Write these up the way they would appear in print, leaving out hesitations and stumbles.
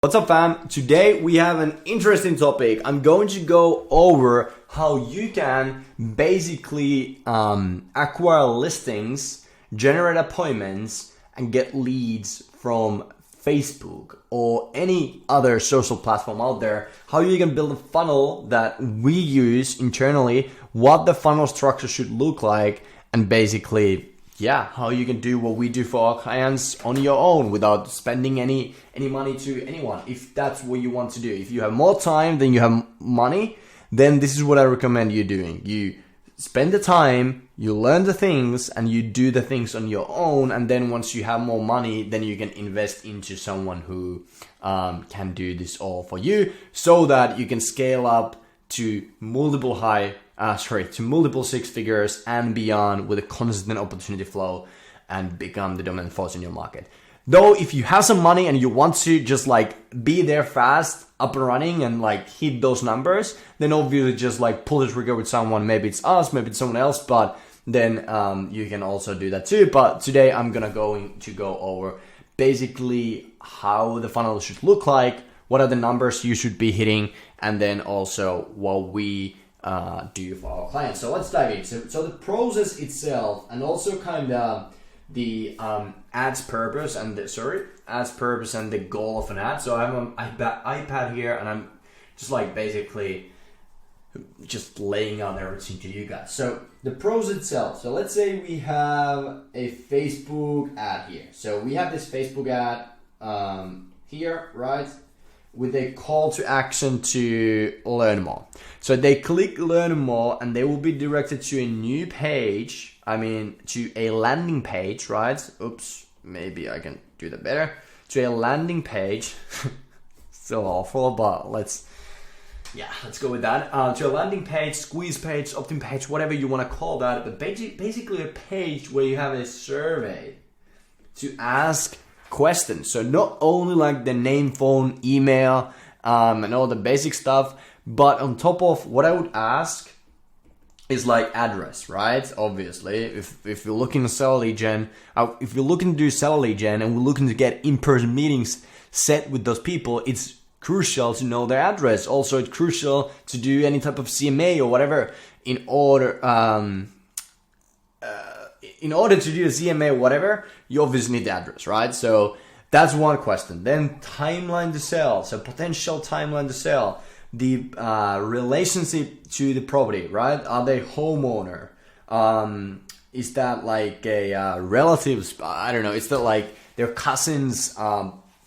What's up, fam? Today we have an interesting topic. I'm going to go over how you can basically acquire listings, generate appointments, and get leads from Facebook or any other social platform out there. How you can build a funnel that we use internally, what the funnel structure should look like, and basically how you can do what we do for our clients on your own without spending any money to anyone, if that's what you want to do. If you have more time than you have money, then this is what I recommend you doing. You spend the time, you learn the things, and you do the things on your own, and then once you have more money, then you can invest into someone who can do this all for you, so that you can scale up to multiple six figures and beyond with a consistent opportunity flow and become the dominant force in your market. Though if you have some money and you want to just be there fast, up and running, and hit those numbers, then obviously just pull the trigger with someone. Maybe it's us, maybe it's someone else, but then you can also do that too. But today I'm gonna go over basically how the funnel should look like, what are the numbers you should be hitting, and then also what we do for our clients. So let's dive in. So the process itself, and also kind of the ads purpose and the goal of an ad. So I have an iPad here, and I'm just basically just laying out everything to you guys. So the process itself. So let's say we have a Facebook ad here. So we have this Facebook ad here, right? With a call to action to learn more. So they click learn more and they will be directed to a new page. To a landing page, right? Oops, maybe I can do that better. To a landing page. So awful, but let's go with that. To a landing page, squeeze page, opt-in page, whatever you want to call that. But basically a page where you have a survey to ask questions. So not only the name, phone, email, and all the basic stuff, but on top of what I would ask is address, right? Obviously, if you're looking to sell a lead gen, if you're looking to do sell a lead gen and we're looking to get in-person meetings set with those people, it's crucial to know their address. Also, it's crucial to do any type of CMA or whatever in order to do a CMA or whatever, you obviously need the address, right? So that's one question. Then timeline to sell. So potential timeline to sell. The relationship to the property, right? Are they homeowner? Is that a relatives? I don't know. Is that their cousin's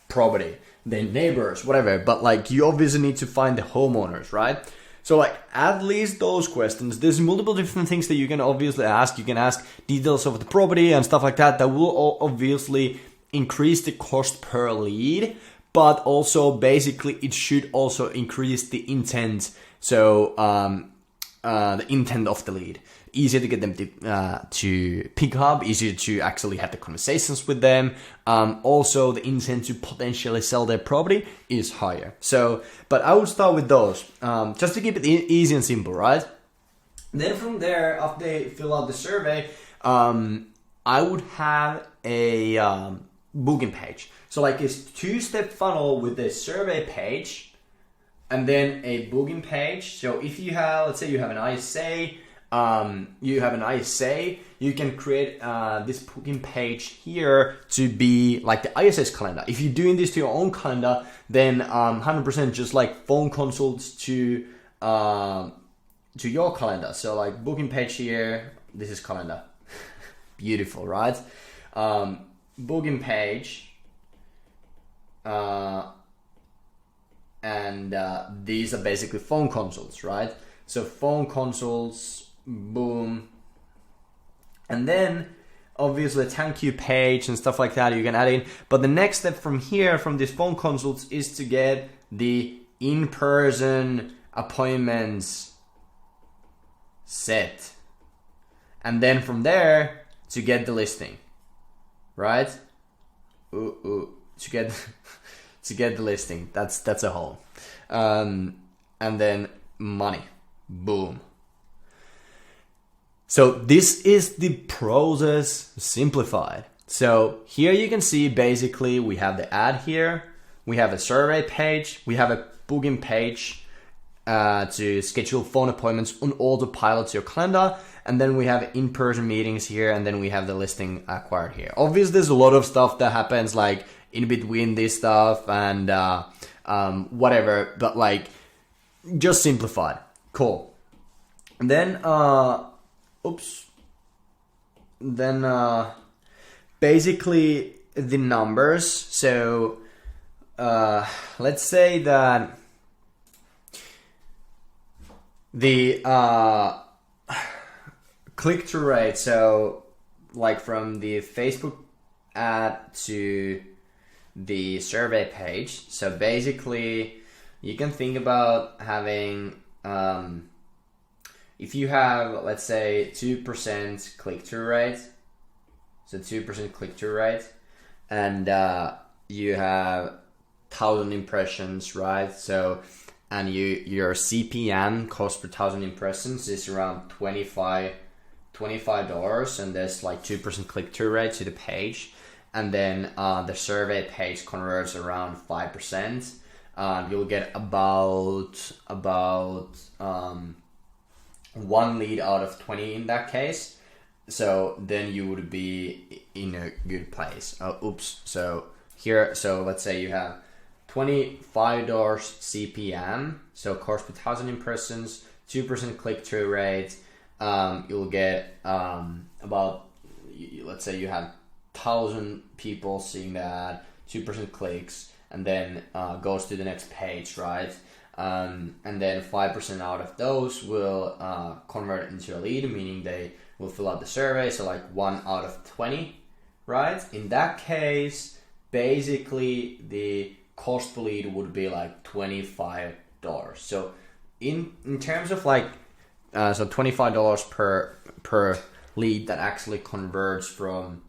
property? Their neighbors, whatever. But you obviously need to find the homeowners, right? So at least those questions. There's multiple different things that you can obviously ask. You can ask details of the property and stuff like that. That will obviously increase the cost per lead, but also basically it should also increase the intent. So the intent of the lead. Easier to get them to pick up, easier to actually have the conversations with them. Also, the intent to potentially sell their property is higher. So, but I would start with those, just to keep it easy and simple, right? Then from there, after they fill out the survey, I would have a booking page. So a two-step funnel with a survey page and then a booking page. So if you have, let's say you have an ISA, you can create this booking page here to be the ISA's calendar. If you're doing this to your own calendar, then 100% just phone consults to your calendar. So booking page here, this is calendar. Beautiful, right? Booking page, and these are basically phone consults, right? So phone consults, boom. And then obviously a thank you page and stuff like that you can add in. But the next step from here, from these phone consults, is to get the in-person appointments set. And then from there to get the listing, right? To get the listing. That's a whole. And then money. Boom. So this is the process simplified. So here you can see basically we have the ad here. we have a survey page, we have a booking page to schedule phone appointments on autopilot to your calendar, and then we have in-person meetings here, and then we have the listing acquired here. Obviously, there's a lot of stuff that happens like in between this stuff and whatever, but like just simplified. Cool. And then basically the numbers. So let's say that the click-through rate, so like from the Facebook ad to the survey page. So basically you can think about having if you have, let's say, 2% click-through rate, so 2% click-through rate, and you have 1,000 impressions, right? So, and your CPM, cost per 1,000 impressions, is around $25, and there's like 2% click-through rate to the page, and then the survey page converts around 5%. You'll get about 1 lead out of 20 in that case. So then you would be in a good place. So here, so let's say you have $25 CPM, so cost per 1,000 impressions, 2% click-through rate. You'll get about, let's say you have 1,000 people seeing that, 2% clicks, and then goes to the next page, right? And then 5% out of those will convert into a lead, meaning they will fill out the survey. So like 1 out of 20, right? In that case, basically the cost per lead would be like $25. So in terms of like, so $25 per lead that actually converts from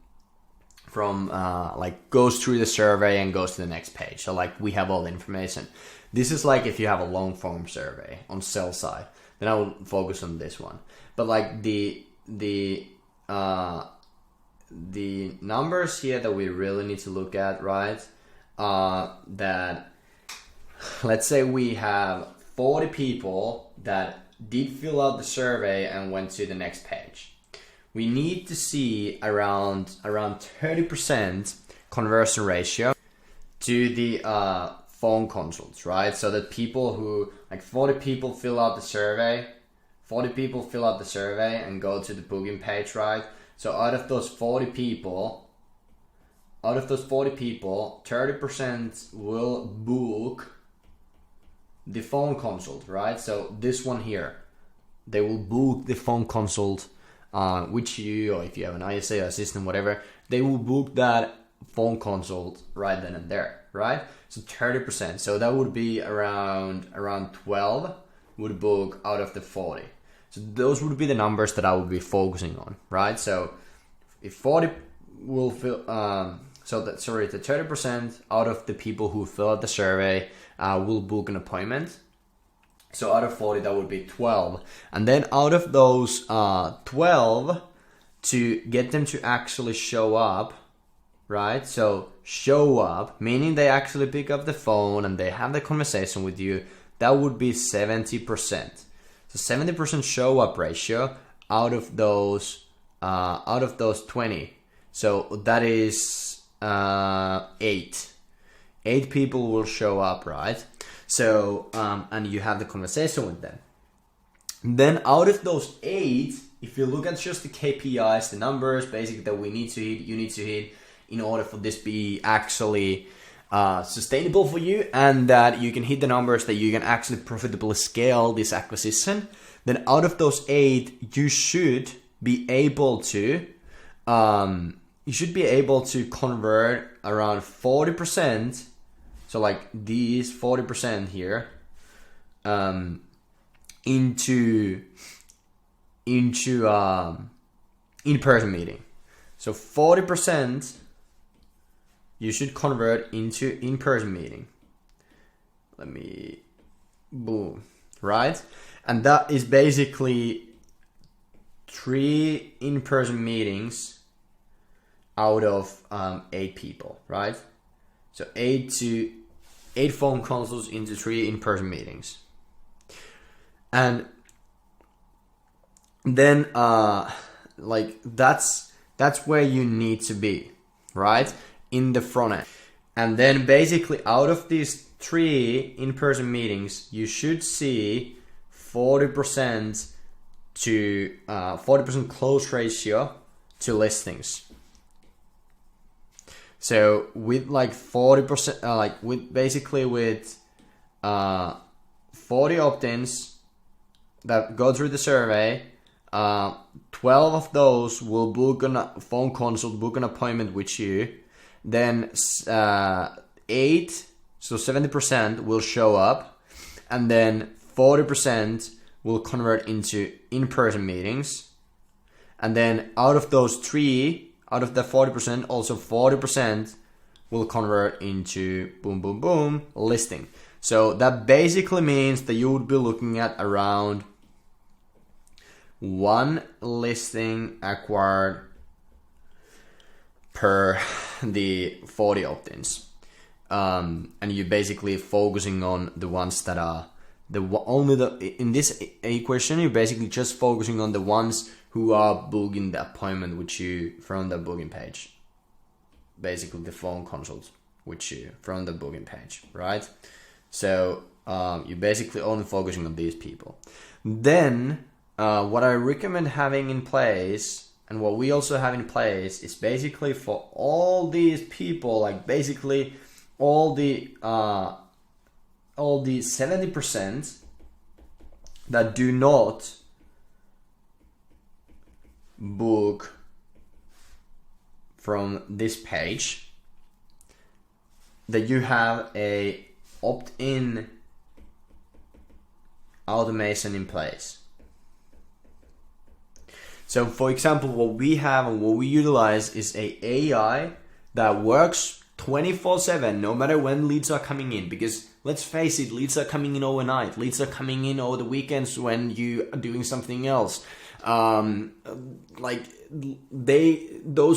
like goes through the survey and goes to the next page. So like we have all the information. This is like if you have a long form survey on sell side, then I will focus on this one. But like the numbers here that we really need to look at, right? That let's say we have 40 people that did fill out the survey and went to the next page. We need to see around 30% conversion ratio to the phone consults, right? So that people who, like 40 people fill out the survey, and go to the booking page, right? So out of those 40 people, 30% will book the phone consult, right? So this one here, they will book the phone consult, which you, or if you have an ISA assistant, whatever, they will book that phone consult right then and there, right? So 30%. So that would be around 12 would book out of the 40. So those would be the numbers that I would be focusing on, right? So if 40 will fill, the 30% out of the people who fill out the survey will book an appointment. So out of 40, that would be 12. And then out of those 12, to get them to actually show up, right? So show up, meaning they actually pick up the phone and they have the conversation with you, that would be 70%. So 70% show up ratio out of those 20. So that is 8. 8 people will show up, right? So, and you have the conversation with them. Then out of those 8, if you look at just the KPIs, the numbers basically that we need to hit, you need to hit in order for this be actually sustainable for you, and that you can hit the numbers that you can actually profitably scale this acquisition, then out of those 8, you should be able to convert around 40%. So like these 40% here, into in-person meeting. So 40% you should convert into in-person meeting. Boom, right? And that is basically 3 in-person meetings out of 8 people, right? So 8 to 8 phone consults into 3 in-person meetings. And then like that's where you need to be, right? In the front end. And then basically out of these 3 in-person meetings, you should see 40% to 40% close ratio to listings. So with like 40%, like with basically with 40 opt-ins that go through the survey, 12 of those will book a phone consult, book an appointment with you. Then 8, so 70% will show up, and then 40% will convert into in-person meetings. And then out of those 3, out of the 40%, also 40% will convert into boom, boom, boom, listing. So that basically means that you would be looking at around 1 listing acquired per the 40 opt-ins. And you're basically focusing on the ones that are in this equation, you're basically just focusing on the ones who are booking the appointment with you from the booking page. Basically the phone consult with you from the booking page, right? So you're basically only focusing on these people. Then what I recommend having in place, and what we also have in place, is basically for all these people, like basically all the 70% that do not book from this page, that you have a opt-in automation in place. So for example, what we have and what we utilize is a AI that works 24/7, no matter when leads are coming in. Because let's face it, leads are coming in overnight. Leads are coming in over the weekends when you are doing something else. Those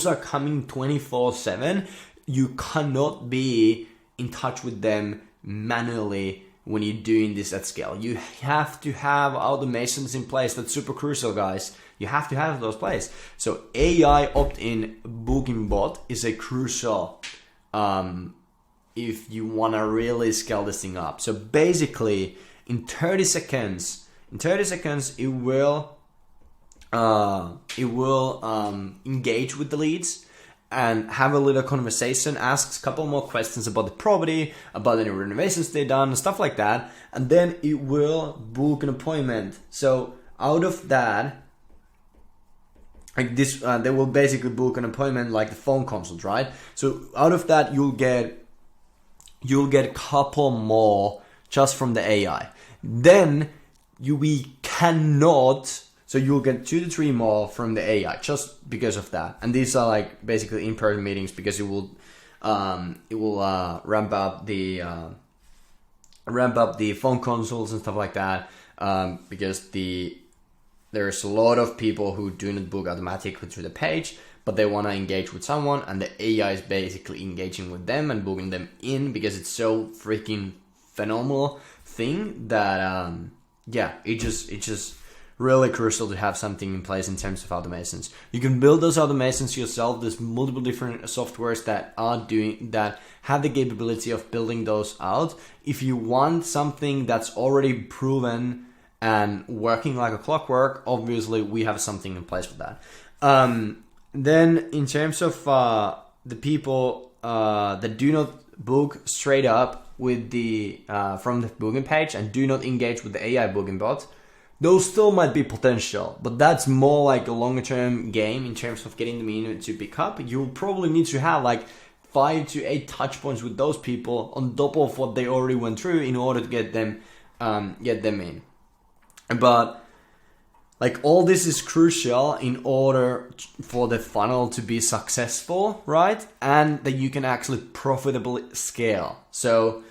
are coming 24/7. You cannot be in touch with them manually when you're doing this at scale. You have to have automations in place. That's super crucial, guys. You have to have those places. So AI opt-in booking bot is a crucial if you want to really scale this thing up. So basically, in 30 seconds, it will engage with the leads and have a little conversation, asks a couple more questions about the property, about any renovations they've done, stuff like that, and then it will book an appointment. So out of that, like this, they will basically book an appointment like the phone consult, right? So out of that, you'll get a couple more just from the AI. Then we cannot. So you'll get 2 to 3 more from the AI just because of that. And these are like basically in-person meetings, because it will ramp up the phone consults and stuff like that. Because there's a lot of people who do not book automatically through the page, but they want to engage with someone, and the AI is basically engaging with them and booking them in, because it's so freaking phenomenal thing that it's just really crucial to have something in place in terms of automations. You can build those automations yourself. There's multiple different softwares that have the capability of building those out. If you want something that's already proven and working like a clockwork, obviously we have something in place for that. Then in terms of the people that do not book straight up with the from the booking page and do not engage with the AI booking bot, those still might be potential, but that's more like a longer term game in terms of getting them in to pick up. You'll probably need to have like 5 to 8 touch points with those people on top of what they already went through in order to get them in. But like all this is crucial in order for the funnel to be successful, right? And that you can actually profitably scale. So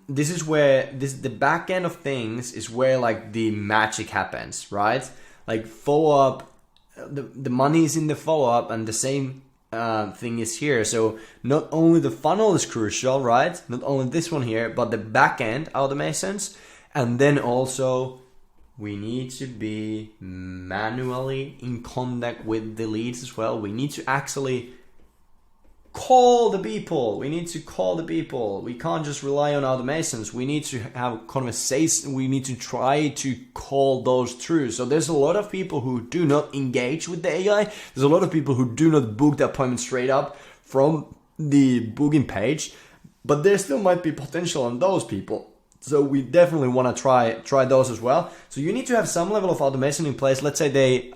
this is where the back end of things is where like the magic happens, right? Like follow up, the money is in the follow up, and the same thing is here. So not only the funnel is crucial, right? Not only this one here, but the backend automations. And then also we need to be manually in contact with the leads as well. We need to actually call the people. We need to call the people. We can't just rely on automations. We need to have conversation. We need to try to call those through. So there's a lot of people who do not engage with the AI. There's a lot of people who do not book the appointment straight up from the booking page, but there still might be potential on those people. So we definitely want to try those as well. So you need to have some level of automation in place. Let's say they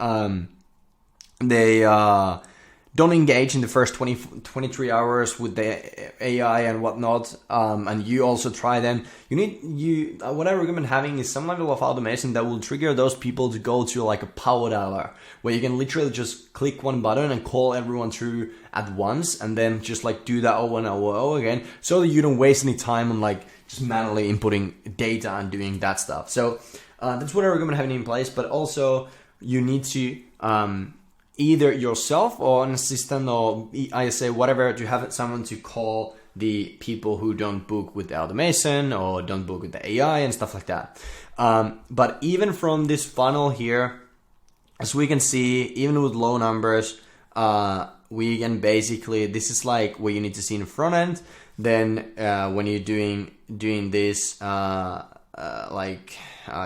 don't engage in the first 23 hours with the AI and whatnot, and you also try them. What I recommend having is some level of automation that will trigger those people to go to like a power dialer, where you can literally just click one button and call everyone through at once, and then just like do that over and over again, so that you don't waste any time on like just manually inputting data and doing that stuff. So that's what I recommend having in place. But also you need to either yourself or an assistant or ISA, whatever, to have someone to call the people who don't book with the automation or don't book with the AI and stuff like that. But even from this funnel here, as we can see, even with low numbers, we can basically, this is like what you need to see in the front end. Then when you're doing this,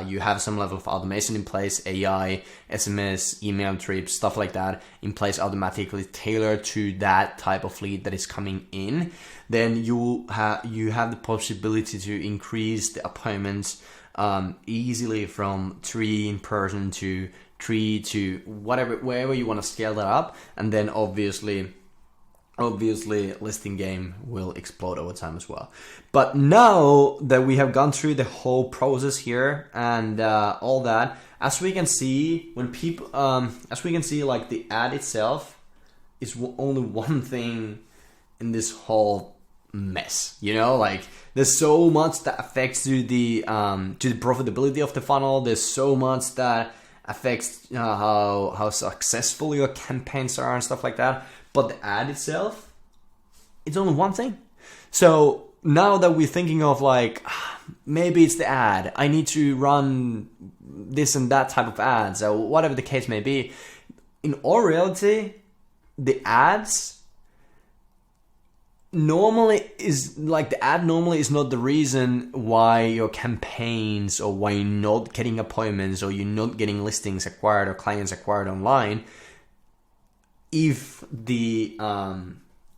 you have some level of automation in place, AI, SMS, email trips, stuff like that in place, automatically tailored to that type of lead that is coming in. Then you have the possibility to increase the appointments easily from 3 in person to 3 to wherever you want to scale that up. And then obviously listing game will explode over time as well. But now that we have gone through the whole process here and all that, as we can see, when people like the ad itself is only one thing in this whole mess, like there's so much that affects to the profitability of the funnel. There's so much that affects how successful your campaigns are and stuff like that. But the ad itself, it's only one thing. So now that we're thinking of like, maybe it's the ad, I need to run this and that type of ads, or whatever the case may be. In all reality, the ads normally is not the reason why your campaigns, or why you're not getting appointments, or you're not getting listings acquired or clients acquired online. If the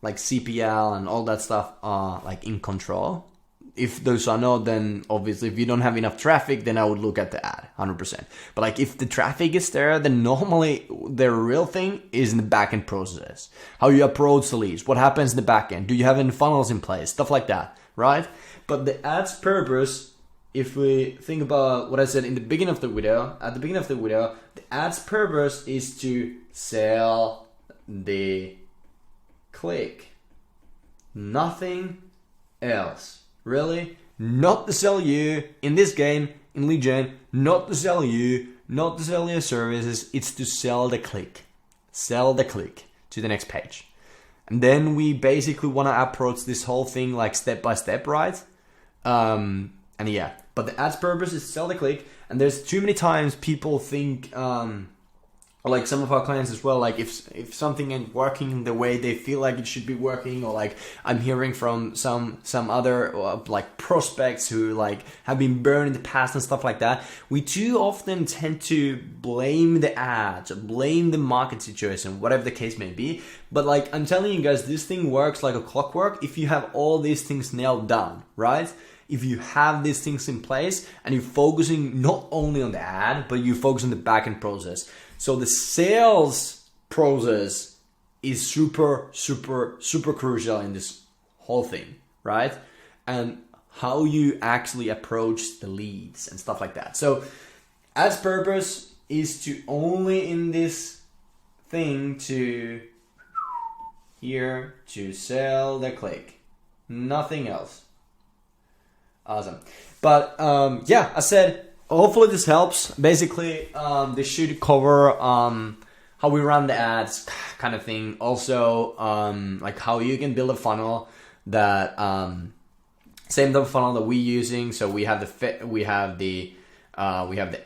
like CPL and all that stuff are like in control, if those are not, then obviously if you don't have enough traffic, then I would look at the ad 100%. But like if the traffic is there, then normally the real thing is in the backend process. How you approach the leads, what happens in the backend, do you have any funnels in place, stuff like that, right? But the ad's purpose, if we think about what I said in the beginning of the video, the ad's purpose is to sell the click, nothing else. Really, not to sell you in this game, in lead gen, not to sell you, not to sell your services. It's to sell the click to the next page. And then we basically want to approach this whole thing like step by step, right? But the ad's purpose is to sell the click. And there's too many times people think, like some of our clients as well, like if something ain't working the way they feel like it should be working, or like I'm hearing from some other like prospects who like have been burned in the past and stuff like that, we too often tend to blame the ads, blame the market situation, whatever the case may be. But like I'm telling you guys, this thing works like a clockwork if you have all these things nailed down, right? If you have these things in place and you're focusing not only on the ad, but you focus on the backend process. So the sales process is super, super, super crucial in this whole thing, right? And how you actually approach the leads and stuff like that. So ads purpose is to only in this thing to here to sell the click, nothing else. Awesome. But I said, hopefully this helps. Basically, this should cover how we run the ads kind of thing. Also, like how you can build a funnel that same type of funnel that we're using. So we have the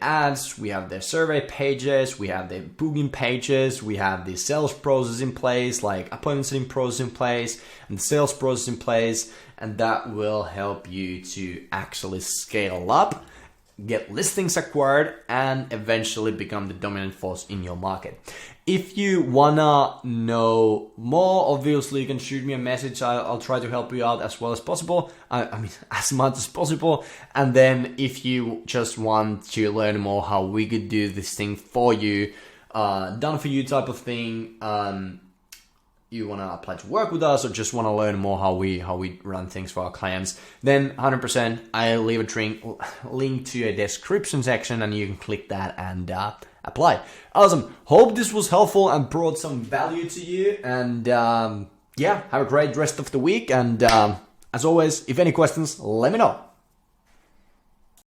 ads, we have the survey pages, we have the booking pages, we have the sales process in place, like appointment setting process in place, and the sales process in place, and that will help you to actually scale up, get listings acquired, and eventually become the dominant force in your market. If you wanna know more, obviously you can shoot me a message. I'll try to help you out as well as possible. I mean, as much as possible. And then if you just want to learn more how we could do this thing for you, done for you type of thing, you want to apply to work with us or just want to learn more how we run things for our clients, then 100% I'll leave a link to a description section and you can click that and apply. Awesome. Hope this was helpful and brought some value to you. And yeah, have a great rest of the week. And as always, if any questions, let me know.